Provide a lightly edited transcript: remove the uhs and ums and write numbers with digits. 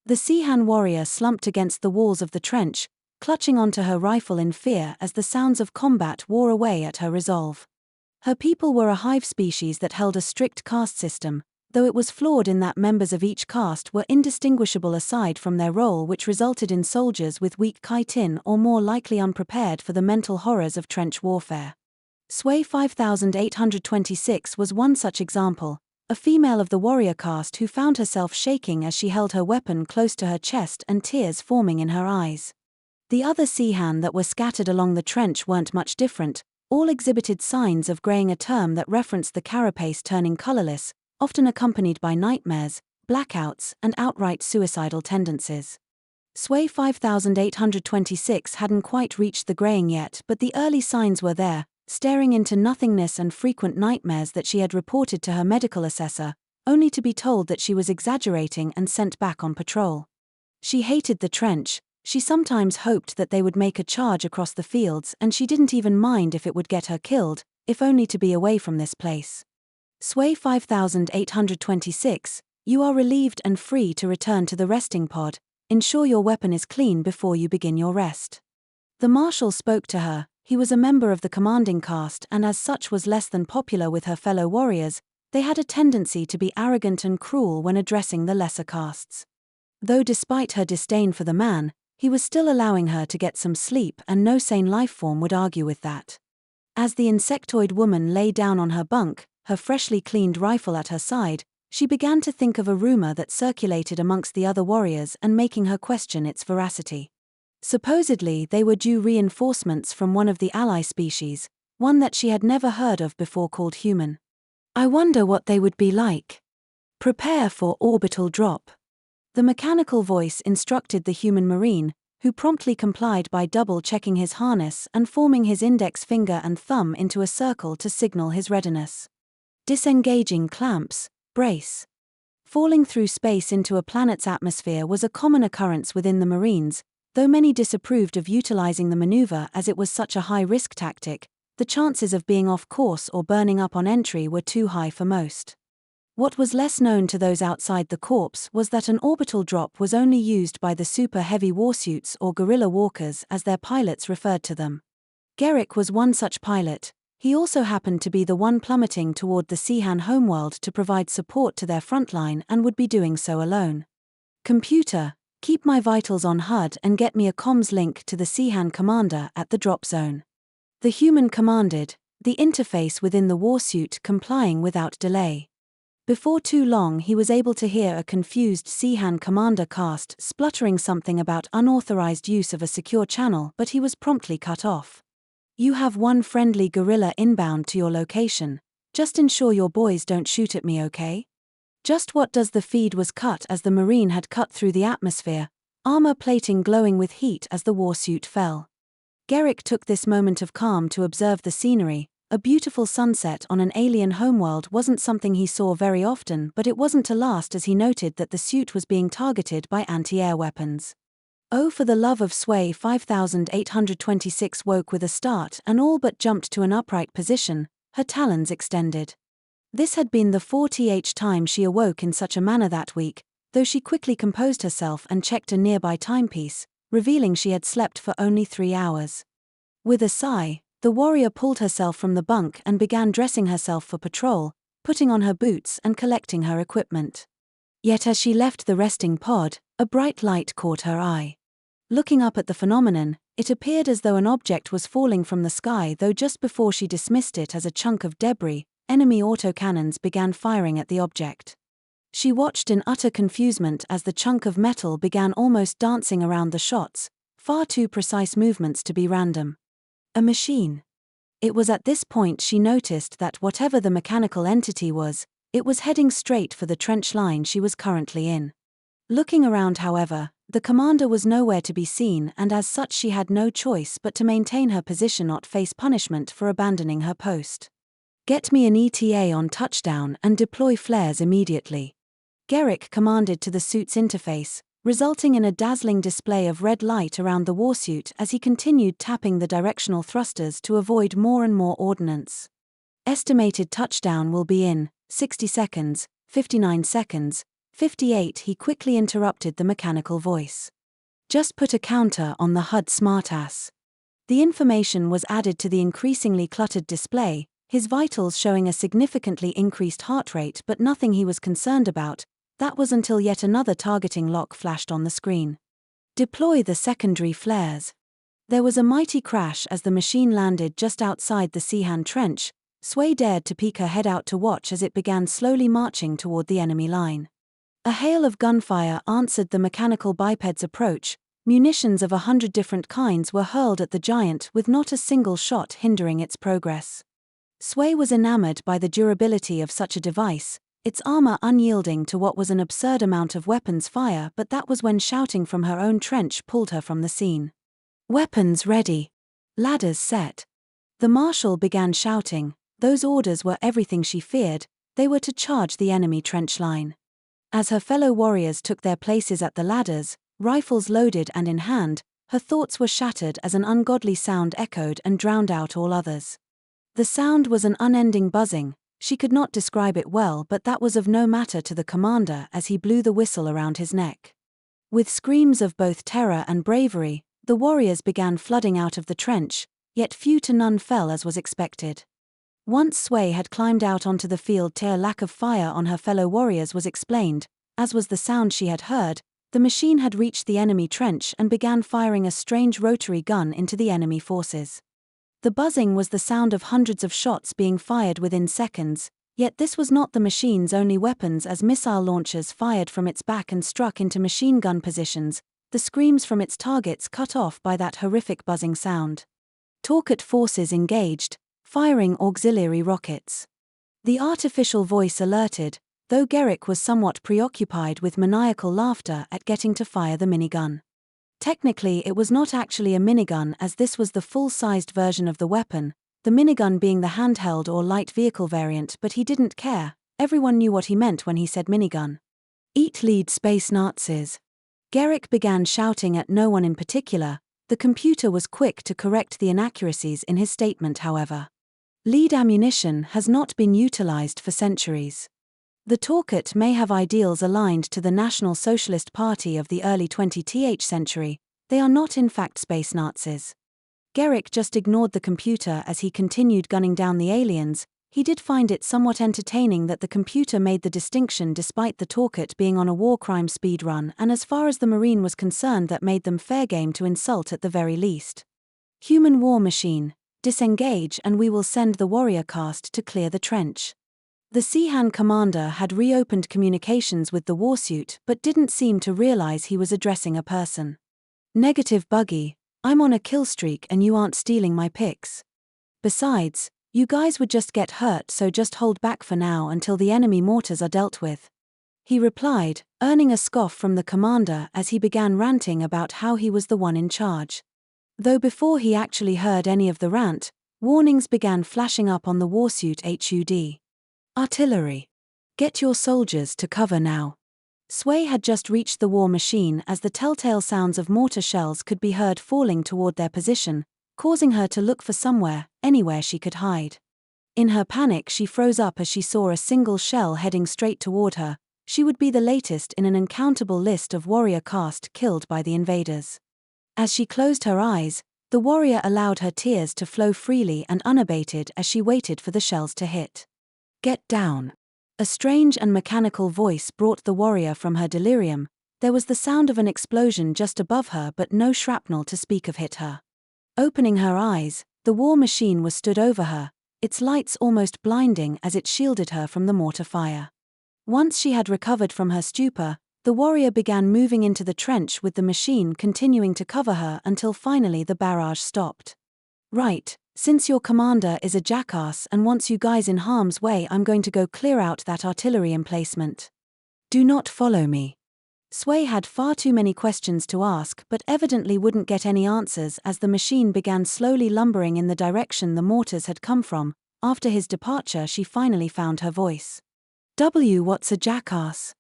The Seahan warrior slumped against the walls of the trench, clutching onto her rifle in fear as the sounds of combat wore away at her resolve. Her people were a hive species that held a strict caste system, though it was flawed in that members of each caste were indistinguishable aside from their role, which resulted in soldiers with weak chitin or more likely unprepared for the mental horrors of trench warfare. HFY 5826 was one such example, a female of the warrior caste who found herself shaking as she held her weapon close to her chest and tears forming in her eyes. The other Seahan that were scattered along the trench weren't much different, all exhibited signs of graying, a term that referenced the carapace turning colorless, often accompanied by nightmares, blackouts, and outright suicidal tendencies. HFY 5826 hadn't quite reached the graying yet, but the early signs were there, staring into nothingness and frequent nightmares that she had reported to her medical assessor, only to be told that she was exaggerating and sent back on patrol. She hated the trench. She sometimes hoped that they would make a charge across the fields, and she didn't even mind if it would get her killed, if only to be away from this place. HFY 5826, you are relieved and free to return to the resting pod. Ensure your weapon is clean before you begin your rest. The marshal spoke to her. He was a member of the commanding caste and as such was less than popular with her fellow warriors. They had a tendency to be arrogant and cruel when addressing the lesser castes. Though despite her disdain for the man, he was still allowing her to get some sleep, and no sane lifeform would argue with that. As the insectoid woman lay down on her bunk, her freshly cleaned rifle at her side, she began to think of a rumor that circulated amongst the other warriors and making her question its veracity. Supposedly they were due reinforcements from one of the ally species, one that she had never heard of before called human. I wonder what they would be like. Prepare for orbital drop. The mechanical voice instructed the human marine, who promptly complied by double-checking his harness and forming his index finger and thumb into a circle to signal his readiness. Disengaging clamps, brace. Falling through space into a planet's atmosphere was a common occurrence within the Marines. Though many disapproved of utilizing the maneuver as it was such a high-risk tactic, the chances of being off course or burning up on entry were too high for most. What was less known to those outside the corps was that an orbital drop was only used by the super-heavy warsuits, or guerrilla walkers as their pilots referred to them. Garrick was one such pilot. He also happened to be the one plummeting toward the Seahan homeworld to provide support to their frontline and would be doing so alone. Computer, keep my vitals on HUD and get me a comms link to the Seahan commander at the drop zone. The human commanded, the interface within the warsuit complying without delay. Before too long he was able to hear a confused Seahan commander caste spluttering something about unauthorized use of a secure channel, but he was promptly cut off. You have one friendly guerrilla inbound to your location. Just ensure your boys don't shoot at me, okay? Just what does the feed was cut as the Marine had cut through the atmosphere, armor plating glowing with heat as the warsuit fell. Garrick took this moment of calm to observe the scenery. A beautiful sunset on an alien homeworld wasn't something he saw very often, but it wasn't to last as he noted that the suit was being targeted by anti-air weapons. Oh, for the love of HFY 5826 woke with a start and all but jumped to an upright position, her talons extended. This had been the 40th time she awoke in such a manner that week, though she quickly composed herself and checked a nearby timepiece, revealing she had slept for only 3 hours. With a sigh, the warrior pulled herself from the bunk and began dressing herself for patrol, putting on her boots and collecting her equipment. Yet as she left the resting pod, a bright light caught her eye. Looking up at the phenomenon, it appeared as though an object was falling from the sky, though just before she dismissed it as a chunk of debris, enemy autocannons began firing at the object. She watched in utter confusement as the chunk of metal began almost dancing around the shots, far too precise movements to be random. A machine. It was at this point she noticed that whatever the mechanical entity was, it was heading straight for the trench line she was currently in. Looking around, however, the commander was nowhere to be seen, and as such she had no choice but to maintain her position, not face punishment for abandoning her post. Get me an ETA on touchdown and deploy flares immediately. Garrick commanded to the suit's interface, resulting in a dazzling display of red light around the warsuit as he continued tapping the directional thrusters to avoid more and more ordnance. Estimated touchdown will be in 60 seconds, 59 seconds, 58. He quickly interrupted the mechanical voice. Just put a counter on the HUD, smartass. The information was added to the increasingly cluttered display, his vitals showing a significantly increased heart rate, but nothing he was concerned about. That was until yet another targeting lock flashed on the screen. Deploy the secondary flares. There was a mighty crash as the machine landed just outside the Seahan trench. Sway dared to peek her head out to watch as it began slowly marching toward the enemy line. A hail of gunfire answered the mechanical biped's approach. Munitions of 100 different kinds were hurled at the giant with not a single shot hindering its progress. Sway was enamored by the durability of such a device, its armor unyielding to what was an absurd amount of weapons fire, but that was when shouting from her own trench pulled her from the scene. Weapons ready. Ladders set. The marshal began shouting. Those orders were everything she feared. They were to charge the enemy trench line. As her fellow warriors took their places at the ladders, rifles loaded and in hand, her thoughts were shattered as an ungodly sound echoed and drowned out all others. The sound was an unending buzzing. She could not describe it well, but that was of no matter to the commander as he blew the whistle around his neck. With screams of both terror and bravery, the warriors began flooding out of the trench, yet few to none fell as was expected. Once Sway had climbed out onto the field, their lack of fire on her fellow warriors was explained, as was the sound she had heard. The machine had reached the enemy trench and began firing a strange rotary gun into the enemy forces. The buzzing was the sound of hundreds of shots being fired within seconds, yet this was not the machine's only weapons, as missile launchers fired from its back and struck into machine gun positions, the screams from its targets cut off by that horrific buzzing sound. Torquet forces engaged, firing auxiliary rockets. The artificial voice alerted, though Garrick was somewhat preoccupied with maniacal laughter at getting to fire the minigun. Technically it was not actually a minigun, as this was the full-sized version of the weapon, the minigun being the handheld or light vehicle variant, but he didn't care. Everyone knew what he meant when he said minigun. Eat lead, space Nazis. Garrick began shouting at no one in particular. The computer was quick to correct the inaccuracies in his statement, however. Lead ammunition has not been utilized for centuries. The Torquet may have ideals aligned to the National Socialist Party of the early 20th century, they are not in fact space Nazis. Garrick just ignored the computer as he continued gunning down the aliens. He did find it somewhat entertaining that the computer made the distinction despite the Torquet being on a war crime speed run, and as far as the Marine was concerned, that made them fair game to insult at the very least. Human war machine, disengage and we will send the warrior caste to clear the trench. The Seahan commander had reopened communications with the warsuit but didn't seem to realize he was addressing a person. Negative buggy, I'm on a kill streak and you aren't stealing my pics. Besides, you guys would just get hurt, so just hold back for now until the enemy mortars are dealt with. He replied, earning a scoff from the commander as he began ranting about how he was the one in charge. Though before he actually heard any of the rant, warnings began flashing up on the warsuit HUD. Artillery. Get your soldiers to cover now. Sway had just reached the war machine as the telltale sounds of mortar shells could be heard falling toward their position, causing her to look for somewhere, anywhere she could hide. In her panic, she froze up as she saw a single shell heading straight toward her. She would be the latest in an uncountable list of warrior caste killed by the invaders. As she closed her eyes, the warrior allowed her tears to flow freely and unabated as she waited for the shells to hit. Get down. A strange and mechanical voice brought the warrior from her delirium. There was the sound of an explosion just above her, but no shrapnel to speak of hit her. Opening her eyes, the war machine was stood over her, its lights almost blinding as it shielded her from the mortar fire. Once she had recovered from her stupor, the warrior began moving into the trench with the machine continuing to cover her until finally the barrage stopped. Right, since your commander is a jackass and wants you guys in harm's way, I'm going to go clear out that artillery emplacement. Do not follow me. Sway had far too many questions to ask but evidently wouldn't get any answers as the machine began slowly lumbering in the direction the mortars had come from. After his departure, she finally found her voice. What's a jackass?